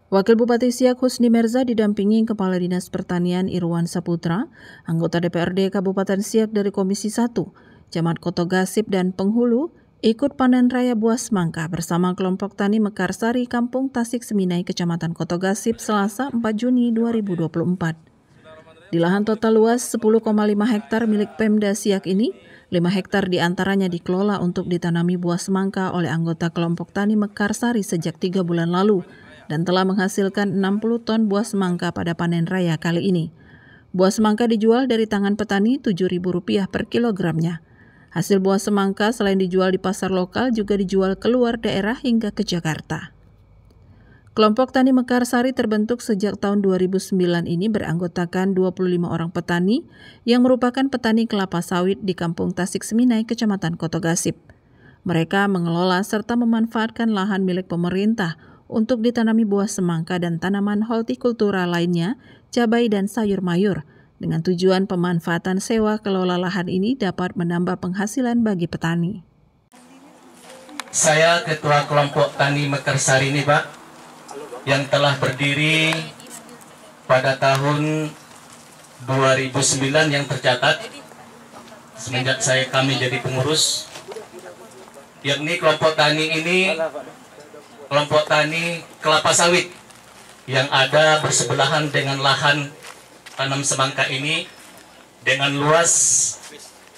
Wakil Bupati Siak Husni Merza didampingi Kepala Dinas Pertanian Irwan Saputra, anggota DPRD Kabupaten Siak dari Komisi 1, Camat Koto Gasip dan Penghulu, ikut panen raya buah semangka bersama kelompok tani Mekarsari Kampung Tasik Seminai, Kecamatan Koto Gasip, Selasa 4 Juni 2024. Di lahan total luas 10,5 hektar milik Pemda Siak ini, 5 hektar diantaranya dikelola untuk ditanami buah semangka oleh anggota kelompok tani Mekarsari sejak 3 bulan lalu, dan telah menghasilkan 60 ton buah semangka pada panen raya kali ini. Buah semangka dijual dari tangan petani Rp7.000 per kilogramnya. Hasil buah semangka selain dijual di pasar lokal juga dijual keluar daerah hingga ke Jakarta. Kelompok tani Mekarsari terbentuk sejak tahun 2009 ini beranggotakan 25 orang petani yang merupakan petani kelapa sawit di Kampung Tasik Seminai, Kecamatan Koto Gasip. Mereka mengelola serta memanfaatkan lahan milik pemerintah untuk ditanami buah semangka dan tanaman hortikultura lainnya, cabai dan sayur mayur, dengan tujuan pemanfaatan sewa kelola lahan ini dapat menambah penghasilan bagi petani. Saya Ketua Kelompok Tani Mekarsari ini, Pak, yang telah berdiri pada tahun 2009 yang tercatat semenjak kami jadi pengurus, yakni kelompok tani ini kelompok tani kelapa sawit yang ada bersebelahan dengan lahan tanam semangka ini dengan luas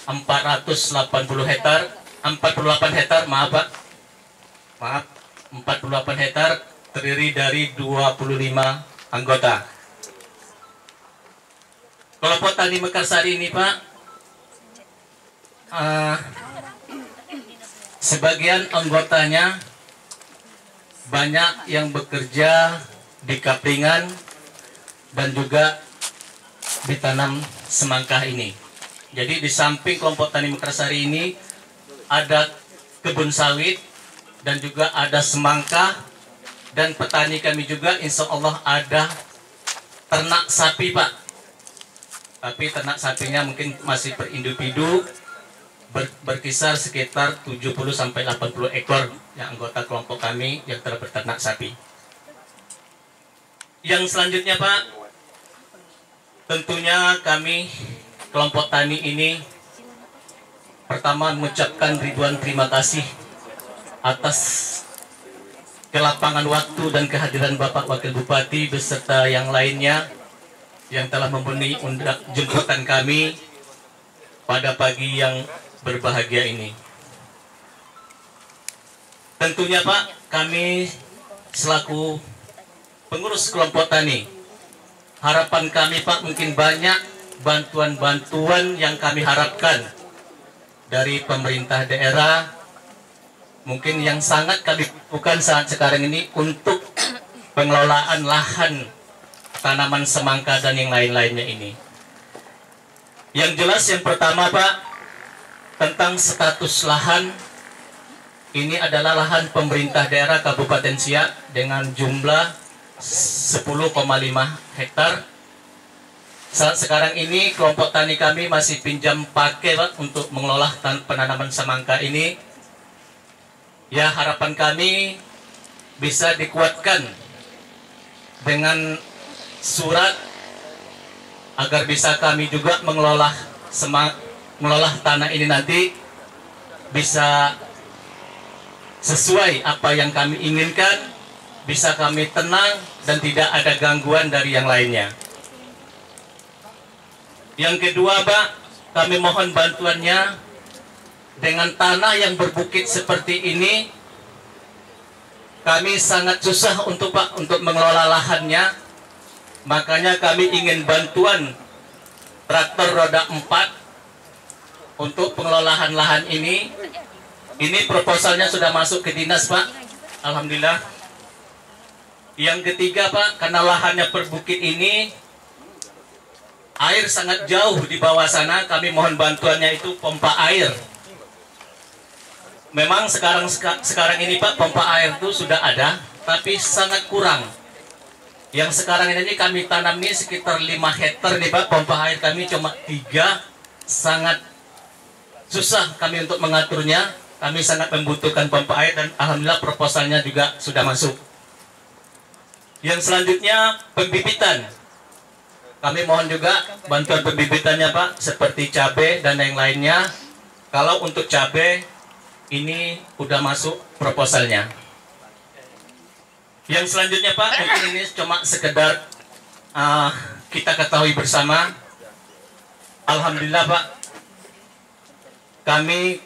48 hektar, maaf Pak. Maaf, 48 hektar terdiri dari 25 anggota. Kelompok tani Mekarsari ini, Pak, sebagian anggotanya banyak yang bekerja di kaplingan dan juga ditanam semangka ini. Jadi di samping kelompok tani Mekarsari ini ada kebun sawit dan juga ada semangka, dan petani kami juga insya Allah ada ternak sapi, Pak. Tapi ternak sapinya mungkin masih per individu, berkisar sekitar 70-80 ekor yang anggota kelompok kami yang telah berternak sapi. Yang selanjutnya, Pak, tentunya kami kelompok tani ini pertama mengucapkan ribuan terima kasih atas kelapangan waktu dan kehadiran Bapak Wakil Bupati beserta yang lainnya yang telah memenuhi jemputan kami pada pagi yang berbahagia ini. Tentunya, Pak, kami selaku pengurus kelompok tani, harapan kami, Pak, mungkin banyak bantuan-bantuan yang kami harapkan dari pemerintah daerah, mungkin yang sangat kami butuhkan saat sekarang ini untuk pengelolaan lahan tanaman semangka dan yang lain-lainnya ini. Yang jelas yang pertama, Pak, tentang status lahan, ini adalah lahan pemerintah daerah Kabupaten Siak dengan jumlah 10,5 hektar. Saat sekarang ini kelompok tani kami masih pinjam pakai, Pak, untuk mengelola penanaman semangka ini. Ya, harapan kami bisa dikuatkan dengan surat agar bisa kami juga mengelola tanah ini nanti bisa sesuai apa yang kami inginkan, bisa kami tenang dan tidak ada gangguan dari yang lainnya. Yang kedua, Pak, kami mohon bantuannya dengan tanah yang berbukit seperti ini. Kami sangat susah untuk mengelola lahannya. Makanya kami ingin bantuan traktor roda 4 untuk pengelolaan lahan ini. Ini proposalnya sudah masuk ke dinas, Pak. Alhamdulillah. Yang ketiga, Pak, karena lahannya berbukit ini, air sangat jauh di bawah sana, kami mohon bantuannya itu pompa air. Memang sekarang ini, Pak, pompa air itu sudah ada, tapi sangat kurang. Yang sekarang ini kami tanam ini sekitar 5 hektar nih, Pak, pompa air kami cuma 3, sangat susah kami untuk mengaturnya. Kami sangat membutuhkan pompa air dan alhamdulillah proposalnya juga sudah masuk. Yang selanjutnya pembibitan. Kami mohon juga bantuan pembibitannya Pak, seperti cabai dan yang lainnya. Kalau untuk cabai ini udah masuk proposalnya. Yang selanjutnya Pak, mungkin ini cuma sekedar kita ketahui bersama. Alhamdulillah Pak, kami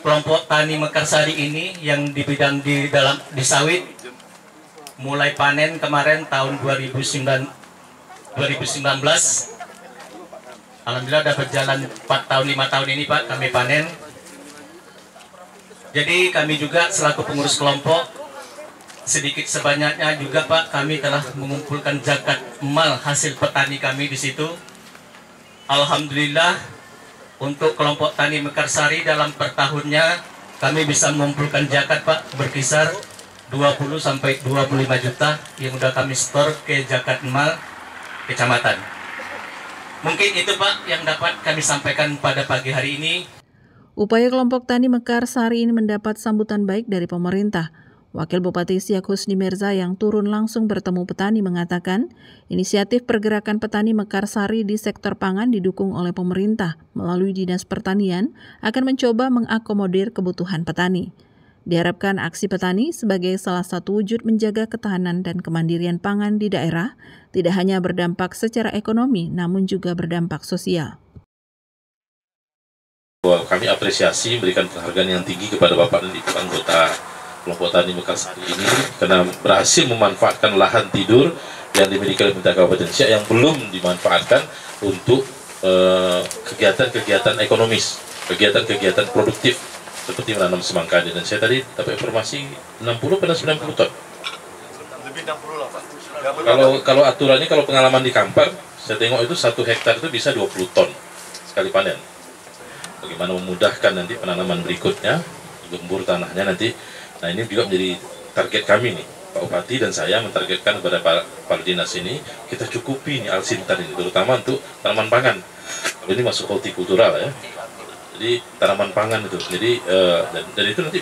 kelompok tani Mekarsari ini yang di bidang di sawit mulai panen kemarin tahun 2019. Alhamdulillah udah berjalan 4 tahun 5 tahun ini Pak kami panen. Jadi kami juga selaku pengurus kelompok sedikit sebanyaknya juga Pak kami telah mengumpulkan zakat mal hasil petani kami di situ. Alhamdulillah untuk kelompok tani Mekarsari dalam per tahunnya kami bisa mengumpulkan zakat Pak berkisar 20 sampai 25 juta yang udah kami store ke zakat mal kecamatan. Mungkin itu Pak yang dapat kami sampaikan pada pagi hari ini. Upaya kelompok tani Mekarsari ini mendapat sambutan baik dari pemerintah. Wakil Bupati Siak Husni Mirza yang turun langsung bertemu petani mengatakan, inisiatif pergerakan petani Mekarsari di sektor pangan didukung oleh pemerintah melalui Dinas Pertanian akan mencoba mengakomodir kebutuhan petani. Diharapkan aksi petani sebagai salah satu wujud menjaga ketahanan dan kemandirian pangan di daerah tidak hanya berdampak secara ekonomi namun juga berdampak sosial. Kami apresiasi berikan penghargaan yang tinggi kepada Bapak dan Ibu anggota kelompok tani Mekarsari ini karena berhasil memanfaatkan lahan tidur yang dimiliki oleh pemerintah Kabupaten Siak yang belum dimanfaatkan untuk kegiatan-kegiatan ekonomis, kegiatan-kegiatan produktif seperti menanam semangka. Dan saya tadi dapat informasi 60 pada 90 ton. Lebih 60 lah Pak. Kalau aturannya, kalau pengalaman di Kampar, saya tengok itu 1 hektar itu bisa 20 ton sekali panen. Bagaimana memudahkan nanti penanaman berikutnya, gembur tanahnya nanti. Nah ini juga menjadi target kami nih, Pak Bupati dan saya mentargetkan kepada para dinas ini, kita cukupi nih Alsintan ini, terutama untuk tanaman pangan. Kalau ini masuk hortikultural ya, jadi tanaman pangan itu. Jadi dan itu nanti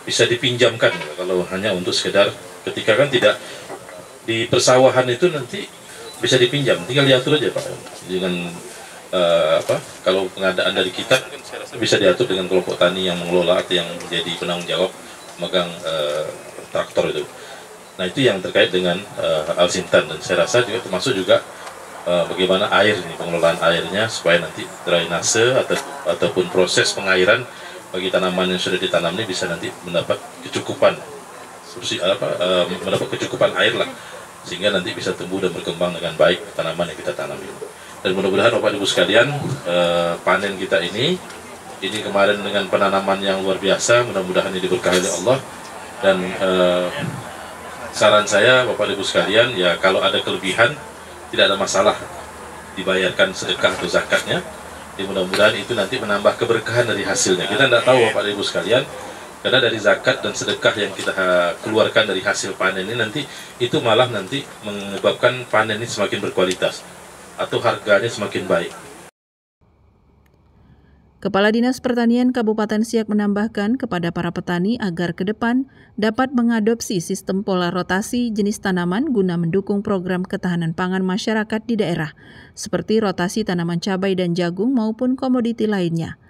bisa dipinjamkan kalau hanya untuk sekedar ketika kan tidak di persawahan itu nanti bisa dipinjam, tinggal diatur aja Pak dengan kalau pengadaan dari kita bisa diatur dengan kelompok tani yang mengelola atau yang menjadi penanggung jawab megang traktor itu. Nah itu yang terkait dengan Alsintan, dan saya rasa juga termasuk juga bagaimana air ini, pengelolaan airnya supaya nanti drainase ataupun proses pengairan bagi tanaman yang sudah ditanam ini bisa nanti mendapat kecukupan mendapat kecukupan air lah, sehingga nanti bisa tumbuh dan berkembang dengan baik tanaman yang kita tanam ini. Dan mudah-mudahan Bapak Ibu sekalian, panen kita ini kemarin dengan penanaman yang luar biasa, mudah-mudahan ini diberkahi oleh Allah. Dan saran saya Bapak Ibu sekalian, ya kalau ada kelebihan tidak ada masalah dibayarkan sedekah atau zakatnya. Jadi mudah-mudahan itu nanti menambah keberkahan dari hasilnya. Kita tidak tahu Bapak Ibu sekalian, karena dari zakat dan sedekah yang kita keluarkan dari hasil panen ini nanti itu malah nanti menyebabkan panen ini semakin berkualitas atau harganya semakin baik. Kepala Dinas Pertanian Kabupaten Siak menambahkan kepada para petani agar ke depan dapat mengadopsi sistem pola rotasi jenis tanaman guna mendukung program ketahanan pangan masyarakat di daerah, seperti rotasi tanaman cabai dan jagung maupun komoditi lainnya.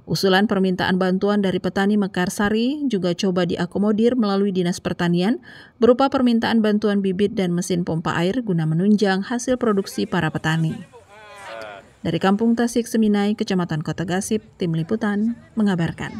Usulan permintaan bantuan dari petani Mekarsari juga coba diakomodir melalui Dinas Pertanian berupa permintaan bantuan bibit dan mesin pompa air guna menunjang hasil produksi para petani. Dari Kampung Tasik Seminai, Kecamatan Kota Gasip, Tim Liputan mengabarkan.